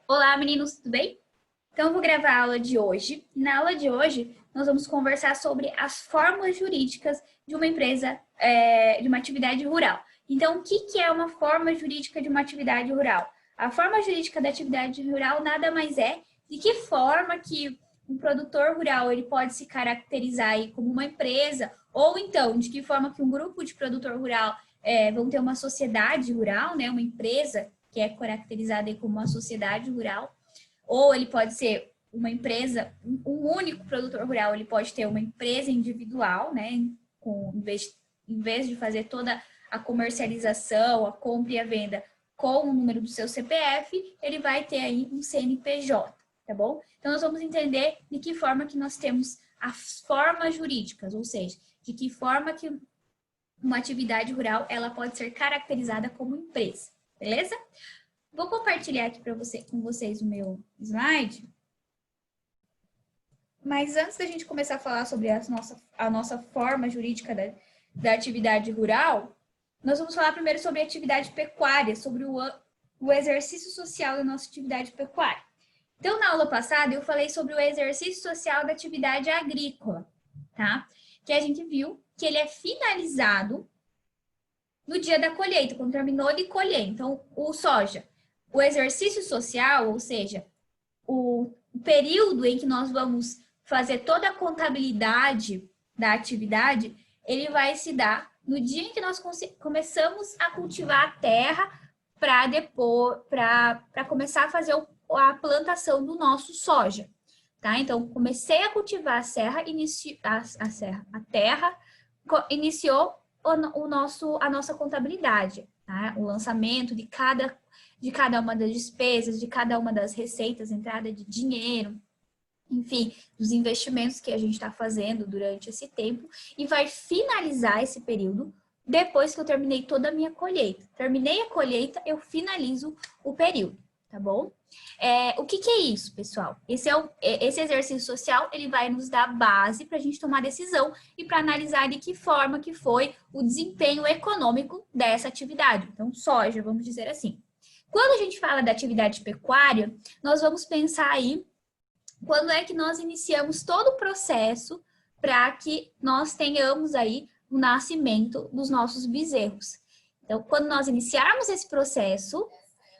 Olá, meninos, tudo bem? Então, eu vou gravar a aula de hoje. Na aula de hoje, nós vamos conversar sobre as formas jurídicas de uma empresa, de uma atividade rural. Então, o que é uma forma jurídica de uma atividade rural? A forma jurídica da atividade rural nada mais é de que forma que um produtor rural ele pode se caracterizar aí como uma empresa, ou então, de que forma que um grupo de produtor rural vão ter uma sociedade rural, né, uma empresa que é caracterizada aí como uma sociedade rural, ou ele pode ser uma empresa, um único produtor rural, ele pode ter uma empresa individual, né? Em vez de fazer toda a comercialização, a compra e a venda com o número do seu CPF, ele vai ter aí um CNPJ, tá bom? Então, nós vamos entender de que forma que nós temos as formas jurídicas, ou seja, de que forma que uma atividade rural ela pode ser caracterizada como empresa, beleza? Vou compartilhar aqui com vocês o meu slide. Mas antes da gente começar a falar sobre a nossa forma jurídica da atividade rural, nós vamos falar primeiro sobre a atividade pecuária, sobre o exercício social da nossa atividade pecuária. Então, na aula passada, eu falei sobre o exercício social da atividade agrícola, tá? Que a gente viu que ele é finalizado no dia da colheita, quando terminou de colher. Então, o soja, o exercício social, ou seja, o período em que nós vamos fazer toda a contabilidade da atividade, ele vai se dar no dia em que nós começamos a cultivar a terra para começar a fazer a plantação do nosso soja, tá? Então, comecei a cultivar a terra, iniciou a nossa contabilidade, tá? O lançamento de cada uma das despesas, de cada uma das receitas, entrada de dinheiro, enfim, dos investimentos que a gente está fazendo durante esse tempo, e vai finalizar esse período depois que eu terminei toda a minha colheita. Terminei a colheita, eu finalizo o período, tá bom? O que é isso, pessoal? Esse exercício social, ele vai nos dar base para a gente tomar decisão e para analisar de que forma que foi o desempenho econômico dessa atividade. Então, soja, vamos dizer assim. Quando a gente fala da atividade pecuária, nós vamos pensar aí quando é que nós iniciamos todo o processo para que nós tenhamos aí o nascimento dos nossos bezerros. Então, quando nós iniciarmos esse processo,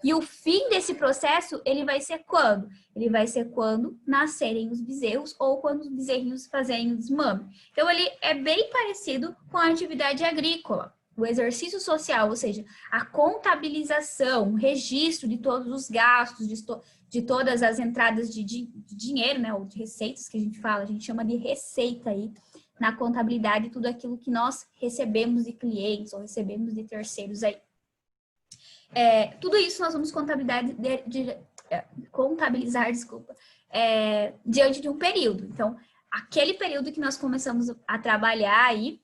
e o fim desse processo, ele vai ser quando? Ele vai ser quando nascerem os bezerros ou quando os bezerrinhos fazerem o desmame. Então, ele é bem parecido com a atividade agrícola. O exercício social, ou seja, a contabilização, o registro de todos os gastos, de todas as entradas de dinheiro, né, ou de receitas que a gente chama de receita aí, na contabilidade, tudo aquilo que nós recebemos de clientes ou recebemos de terceiros aí. Tudo isso nós vamos contabilizar, diante de um período. Então, aquele período que nós começamos a trabalhar aí,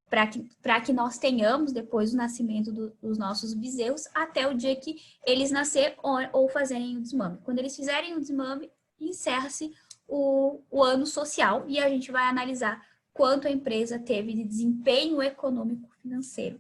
para que nós tenhamos depois o nascimento dos nossos bezerros até o dia que eles nascer ou fazerem o desmame. Quando eles fizerem o desmame, encerra-se o ano social e a gente vai analisar quanto a empresa teve de desempenho econômico financeiro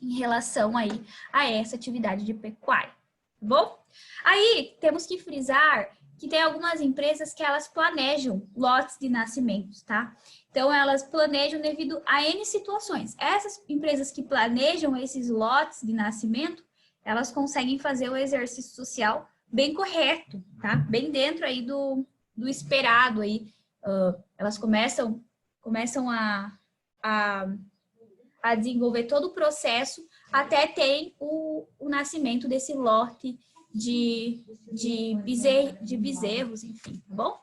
em relação aí a essa atividade de pecuária, tá bom? Aí temos que frisar que tem algumas empresas que elas planejam lotes de nascimentos, tá? Então, elas planejam devido a N situações. Essas empresas que planejam esses lotes de nascimento, elas conseguem fazer o exercício social bem correto, tá? Bem dentro aí do esperado aí. Elas começam a desenvolver todo o processo até ter o nascimento desse lote de bezerros, enfim, tá bom?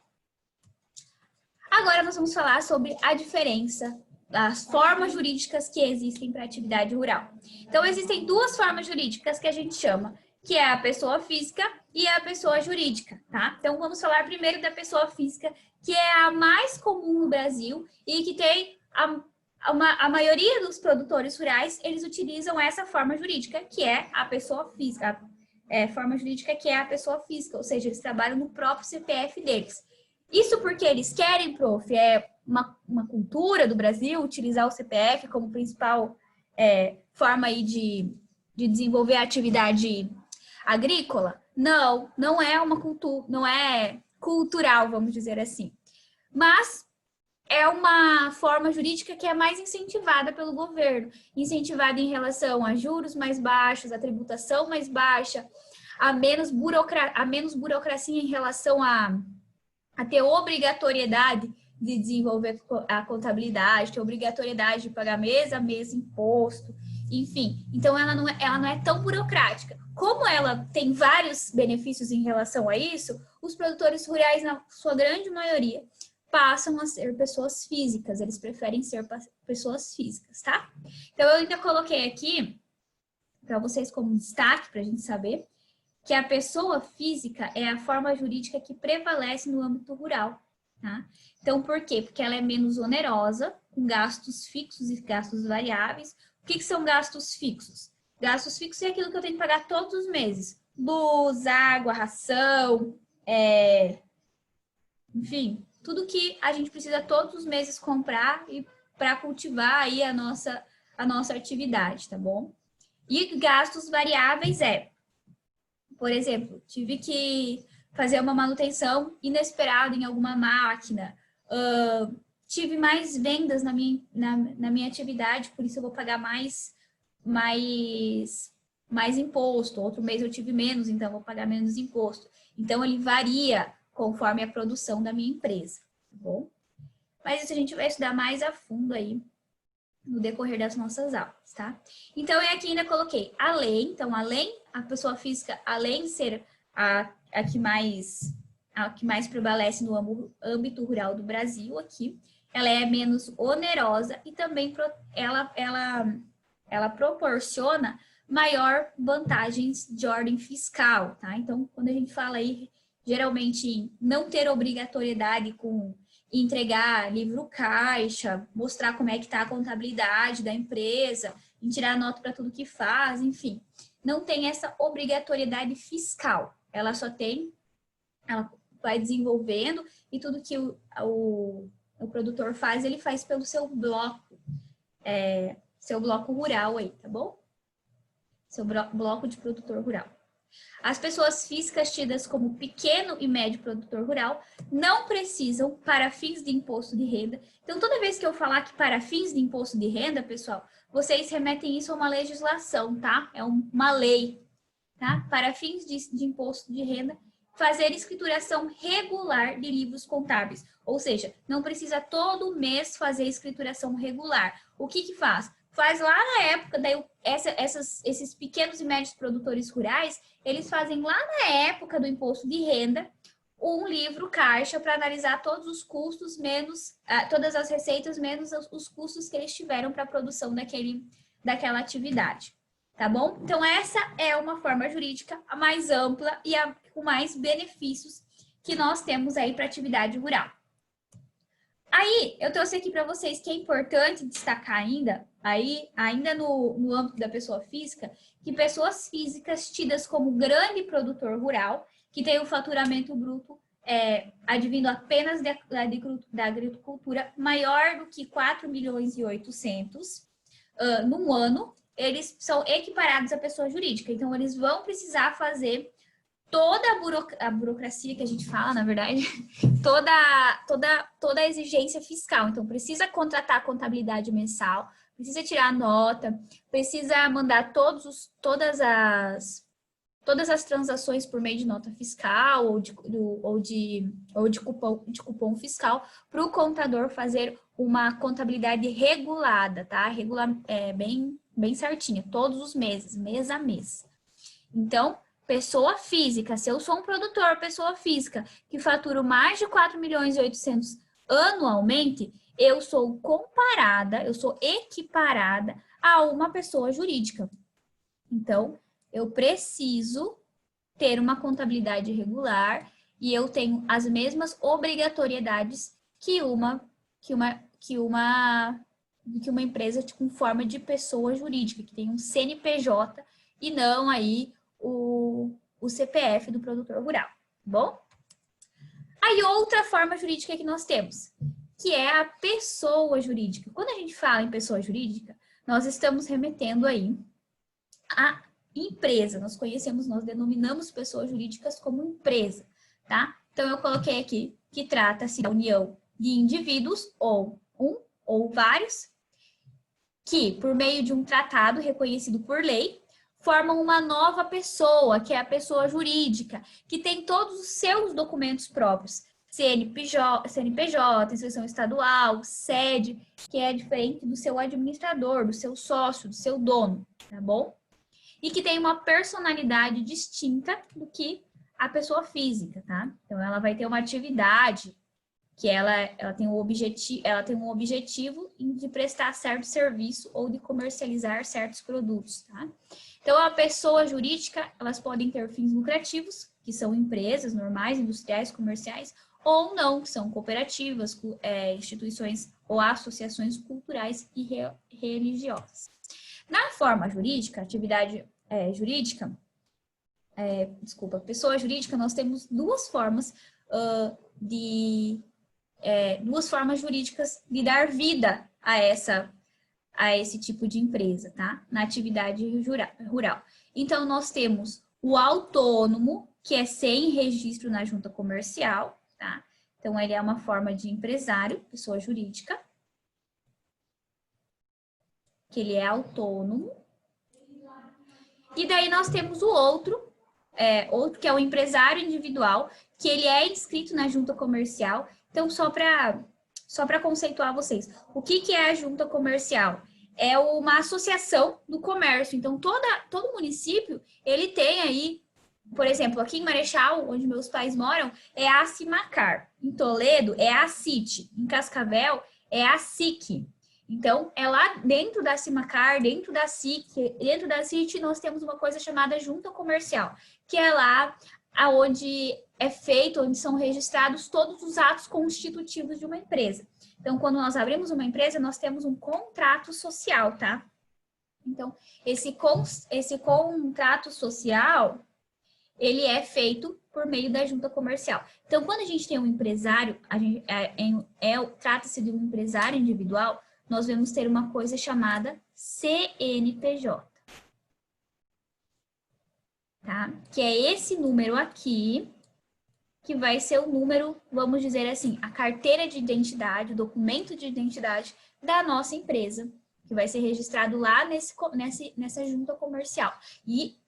Agora nós vamos falar sobre a diferença das formas jurídicas que existem para a atividade rural. Então, existem duas formas jurídicas que a gente chama, que é a pessoa física e a pessoa jurídica, tá? Então, vamos falar primeiro da pessoa física, que é a mais comum no Brasil e que tem a maioria dos produtores rurais, eles utilizam essa forma jurídica, que é a pessoa física. Forma jurídica que é a pessoa física, ou seja, eles trabalham no próprio CPF deles. Isso porque eles querem, prof, uma cultura do Brasil utilizar o CPF como principal forma aí de desenvolver a agrícola? Não, não é uma cultura, não é cultural, vamos dizer assim. Mas é uma forma jurídica que é mais incentivada pelo governo, incentivada em relação a juros mais baixos, a tributação mais baixa, a menos burocracia em relação a ter obrigatoriedade de desenvolver a contabilidade, ter obrigatoriedade de pagar mês a mês imposto, enfim. Então, ela não é tão burocrática. Como ela tem vários benefícios em relação a isso, os produtores rurais, na sua grande maioria, passam a ser pessoas físicas, eles preferem ser pessoas físicas, tá? Então, eu ainda coloquei aqui, para vocês como destaque, para a gente saber, que a pessoa física é a forma jurídica que prevalece no âmbito rural, tá? Então, por quê? Porque ela é menos onerosa, com gastos fixos e gastos variáveis. O que são gastos fixos? Gastos fixos é aquilo que eu tenho que pagar todos os meses. Luz, água, ração, enfim, tudo que a gente precisa todos os meses comprar e para cultivar aí a nossa atividade, tá bom? E gastos variáveis por exemplo, tive que fazer uma manutenção inesperada em alguma máquina, tive mais vendas na minha atividade, por isso eu vou pagar mais imposto. Outro mês eu tive menos, então eu vou pagar menos imposto. Então, ele varia conforme a produção da minha empresa, tá bom? Mas isso a gente vai estudar mais a fundo aí no decorrer das nossas aulas, tá? Então, eu aqui ainda coloquei a lei. Então, a pessoa física, além de ser a que mais prevalece no âmbito rural do Brasil aqui, ela é menos onerosa e também ela proporciona maior vantagens de ordem fiscal, tá? Então, quando a gente fala aí, geralmente, em não ter obrigatoriedade com entregar livro caixa, mostrar como é que está a contabilidade da empresa, em tirar nota para tudo que faz, enfim. Não tem essa obrigatoriedade fiscal. Ela vai desenvolvendo e tudo que o produtor faz, ele faz pelo seu bloco rural aí, tá bom? Seu bloco de produtor rural. As pessoas físicas tidas como pequeno e médio produtor rural não precisam para fins de imposto de renda. Então, toda vez que eu falar que para fins de imposto de renda, pessoal, vocês remetem isso a uma legislação, tá? É uma lei, tá? Para fins de imposto de renda, fazer escrituração regular de livros contábeis. Ou seja, não precisa todo mês fazer escrituração regular. O que faz? Faz lá na época, daí esses pequenos e médios produtores rurais, eles fazem lá na época do imposto de renda um livro caixa para analisar todos os custos menos, todas as receitas menos os custos que eles tiveram para a produção daquela atividade, tá bom? Então, essa é uma forma jurídica a mais ampla e com mais benefícios que nós temos aí para a atividade rural. Aí, eu trouxe aqui para vocês que é importante destacar ainda no âmbito da pessoa física, que pessoas físicas tidas como grande produtor rural, que tem o faturamento bruto advindo apenas da agricultura maior do que 4 milhões e 800 num ano, eles são equiparados à pessoa jurídica. Então, eles vão precisar fazer toda a burocracia que a gente fala, na verdade, toda a exigência fiscal. Então, precisa contratar a contabilidade mensal, precisa tirar nota, precisa mandar todas as transações por meio de nota fiscal ou de cupom fiscal para o contador fazer uma contabilidade regulada, tá? Bem certinha, todos os meses, mês a mês. Então, pessoa física, se eu sou um produtor, pessoa física, que faturo mais de 4 milhões e 800 anualmente, eu sou equiparada a uma pessoa jurídica. Então, eu preciso ter uma contabilidade regular e eu tenho as mesmas obrigatoriedades que uma empresa com forma de pessoa jurídica, que tem um CNPJ e não aí o CPF do produtor rural, tá bom? Aí outra forma jurídica que nós temos, que é a pessoa jurídica. Quando a gente fala em pessoa jurídica, nós estamos remetendo aí empresa. Nós denominamos pessoas jurídicas como empresa, tá? Então, eu coloquei aqui que trata-se da união de indivíduos, ou um ou vários, que, por meio de um tratado reconhecido por lei, formam uma nova pessoa, que é a pessoa jurídica, que tem todos os seus documentos próprios, CNPJ, inscrição estadual, sede, que é diferente do seu administrador, do seu sócio, do seu dono, tá bom? E que tem uma personalidade distinta do que a pessoa física, tá? Então, ela vai ter uma atividade que ela tem um objetivo de prestar certo serviço ou de comercializar certos produtos, tá? Então, a pessoa jurídica, elas podem ter fins lucrativos, que são empresas normais, industriais, comerciais, ou não, que são cooperativas, instituições ou associações culturais e religiosas. Na forma jurídica, atividade jurídica, pessoa jurídica, nós temos duas formas duas formas jurídicas de dar vida a esse tipo de empresa, tá? Na atividade rural. Então, nós temos o autônomo, que é sem registro na junta comercial, tá? Então, ele é uma forma de empresário, pessoa jurídica, que ele é autônomo. E daí nós temos o outro que é o empresário individual, que ele é inscrito na junta comercial. Então, só para conceituar vocês, o que é a junta comercial? É uma associação do comércio. Então, todo município, ele tem aí, por exemplo, aqui em Marechal, onde meus pais moram, é a Cimacar. Em Toledo, é a CIT. Em Cascavel, é a SIC. Então, é lá dentro da Cimacar, dentro da SIC, dentro da CIT, nós temos uma coisa chamada junta comercial, que é lá onde onde são registrados todos os atos constitutivos de uma empresa. Então, quando nós abrimos uma empresa, nós temos um contrato social, tá? Então, esse contrato social, ele é feito por meio da junta comercial. Então, quando a gente tem um empresário, trata-se de um empresário individual, nós vamos ter uma coisa chamada CNPJ. Tá? Que é esse número aqui, que vai ser o número, vamos dizer assim, a carteira de identidade, o documento de identidade da nossa empresa, que vai ser registrado lá nessa junta comercial. E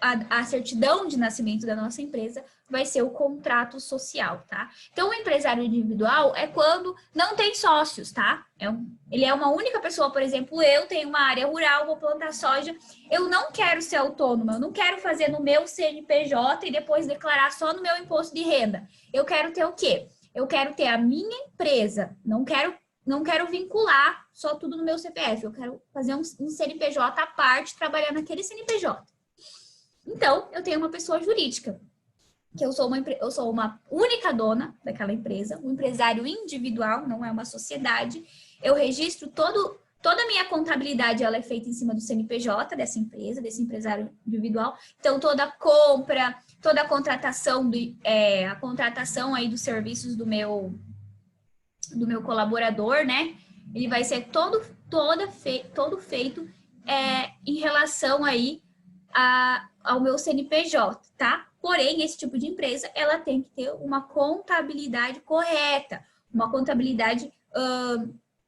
a certidão de nascimento da nossa empresa vai ser o contrato social, tá? Então, o empresário individual é quando não tem sócios, tá? Ele é uma única pessoa, por exemplo, eu tenho uma área rural, vou plantar soja, eu não quero ser autônoma, eu não quero fazer no meu CNPJ e depois declarar só no meu imposto de renda. Eu quero ter o quê? Eu quero ter a minha empresa, não quero vincular só tudo no meu CPF, eu quero fazer um CNPJ à parte, trabalhar naquele CNPJ. Então, eu tenho uma pessoa jurídica, que eu sou uma única dona daquela empresa, um empresário individual, não é uma sociedade. Eu registro toda a minha contabilidade, ela é feita em cima do CNPJ dessa empresa, desse empresário individual. Então, toda a compra, toda a contratação, a contratação aí dos serviços do meu colaborador, né? Ele vai ser todo feito em relação aí ao meu CNPJ, tá? Porém, esse tipo de empresa, ela tem que ter uma contabilidade correta, uma contabilidade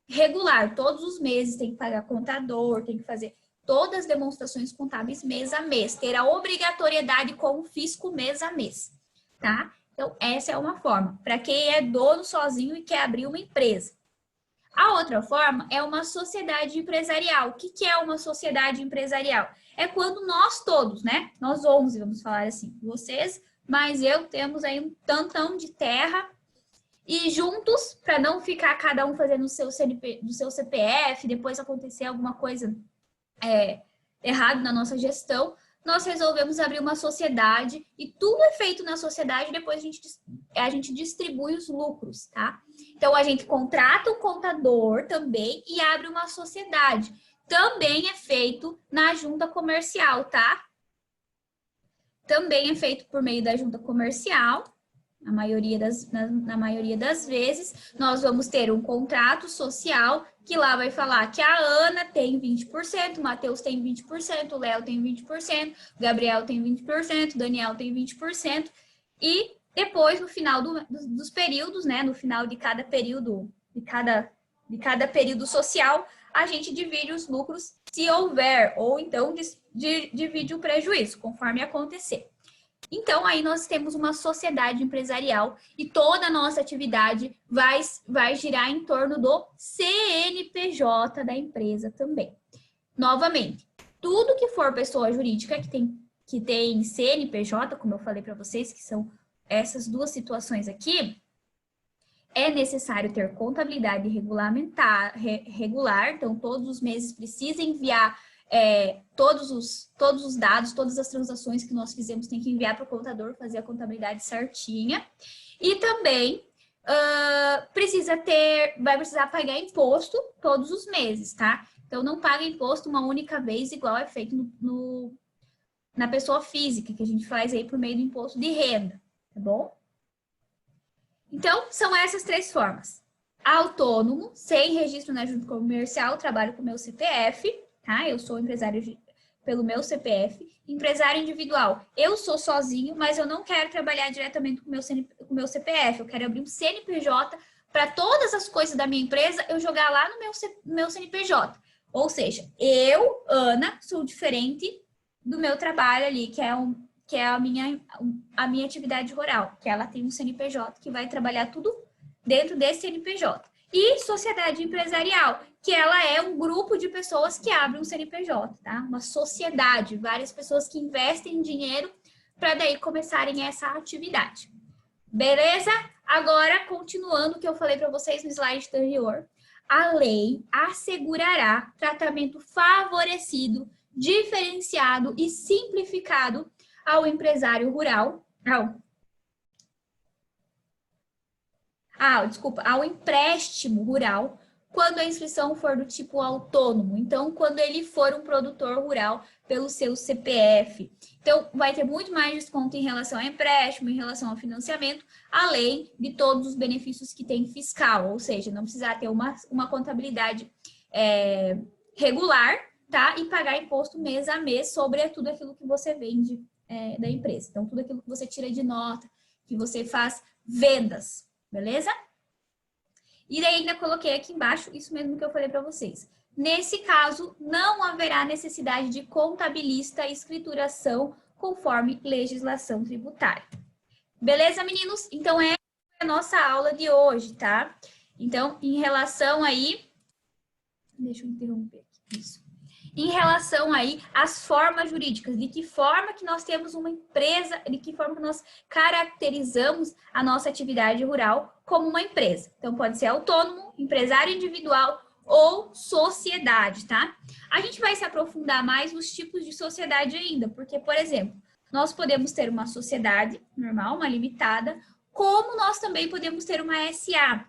regular. Todos os meses tem que pagar contador, tem que fazer todas as demonstrações contábeis mês a mês, ter a obrigatoriedade com o fisco mês a mês, tá? Então, essa é uma forma, para quem é dono sozinho e quer abrir uma empresa. A outra forma é uma sociedade empresarial. O que é uma sociedade empresarial? É quando nós todos, né? Nós 11, vamos falar assim, vocês, mas eu, temos aí um tantão de terra e juntos, para não ficar cada um fazendo o seu CPF, depois acontecer alguma coisa errada na nossa gestão, nós resolvemos abrir uma sociedade e tudo é feito na sociedade, depois a gente distribui os lucros, tá? Então, a gente contrata o contador também e abre uma sociedade. Também é feito na junta comercial, tá? Também é feito por meio da junta comercial. Na maioria das vezes, nós vamos ter um contrato social que lá vai falar que a Ana tem 20%, o Matheus tem 20%, o Léo tem 20%, o Gabriel tem 20%, o Daniel tem 20%, e depois, no final dos períodos, né, no final de cada período, de cada período social, a gente divide os lucros se houver, ou então divide o prejuízo, conforme acontecer. Então, aí nós temos uma sociedade empresarial e toda a nossa atividade vai girar em torno do CNPJ da empresa também. Novamente, tudo que for pessoa jurídica que tem CNPJ, como eu falei para vocês, que são essas duas situações aqui, é necessário ter contabilidade regular, então todos os meses precisa enviar todos os dados, todas as transações que nós fizemos tem que enviar para o contador, fazer a contabilidade certinha. E também vai precisar pagar imposto todos os meses, tá? Então não paga imposto uma única vez, igual é feito na pessoa física, que a gente faz aí por meio do imposto de renda, tá bom? Então, são essas três formas. Autônomo, sem registro na junta comercial, trabalho com o meu CPF, tá? Eu sou empresário pelo meu CPF. Empresário individual, eu sou sozinho, mas eu não quero trabalhar diretamente com o meu CPF. Eu quero abrir um CNPJ para todas as coisas da minha empresa eu jogar lá no meu CNPJ. Ou seja, eu, Ana, sou diferente do meu trabalho ali, que é a minha atividade rural, que ela tem um CNPJ que vai trabalhar tudo dentro desse CNPJ. E sociedade empresarial, que ela é um grupo de pessoas que abrem um CNPJ, tá? Uma sociedade, várias pessoas que investem dinheiro para daí começarem essa atividade. Beleza? Agora, continuando o que eu falei para vocês no slide anterior, a lei assegurará tratamento favorecido, diferenciado e simplificado ao empresário rural, ao empréstimo rural, quando a inscrição for do tipo autônomo. Então, quando ele for um produtor rural pelo seu CPF. Então, vai ter muito mais desconto em relação ao empréstimo, em relação ao financiamento, além de todos os benefícios que tem fiscal, ou seja, não precisar ter uma contabilidade regular, tá? E pagar imposto mês a mês sobre tudo aquilo que você vende da empresa. Então, tudo aquilo que você tira de nota, que você faz vendas, beleza? E daí ainda coloquei aqui embaixo isso mesmo que eu falei para vocês. Nesse caso, não haverá necessidade de contabilista e escrituração conforme legislação tributária. Beleza, meninos? Então, essa é a nossa aula de hoje, tá? Então, em relação aí... Deixa eu interromper aqui. Isso. Em relação aí às formas jurídicas, de que forma que nós temos uma empresa, de que forma que nós caracterizamos a nossa atividade rural como uma empresa. Então, pode ser autônomo, empresário individual ou sociedade, tá? A gente vai se aprofundar mais nos tipos de sociedade ainda, porque, por exemplo, nós podemos ter uma sociedade normal, uma limitada, como nós também podemos ter uma SA.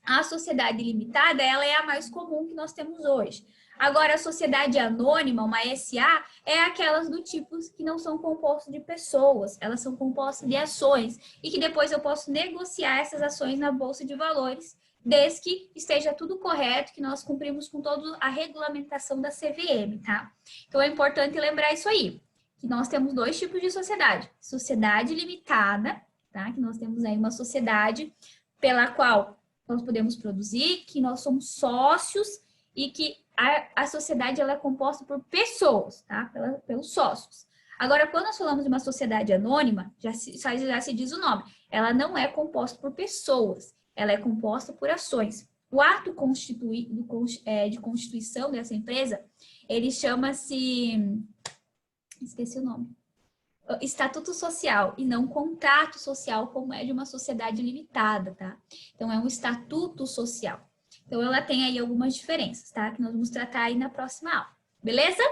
A sociedade limitada, ela é a mais comum que nós temos hoje. Agora, a sociedade anônima, uma SA, é aquelas do tipo que não são compostas de pessoas, elas são compostas de ações e que depois eu posso negociar essas ações na Bolsa de Valores, desde que esteja tudo correto, que nós cumprimos com toda a regulamentação da CVM, tá? Então, é importante lembrar isso aí, que nós temos dois tipos de sociedade. Sociedade limitada, tá? Que nós temos aí uma sociedade pela qual nós podemos produzir, que nós somos sócios e que a sociedade ela é composta por pessoas, tá? Pelos sócios. Agora, quando nós falamos de uma sociedade anônima, já se diz o nome, ela não é composta por pessoas, ela é composta por ações. O ato de constituição dessa empresa, ele chama-se... Esqueci o nome. Estatuto social e não contrato social, como é de uma sociedade limitada, tá? Então, é um estatuto social. Então, ela tem aí algumas diferenças, tá? Que nós vamos tratar aí na próxima aula. Beleza?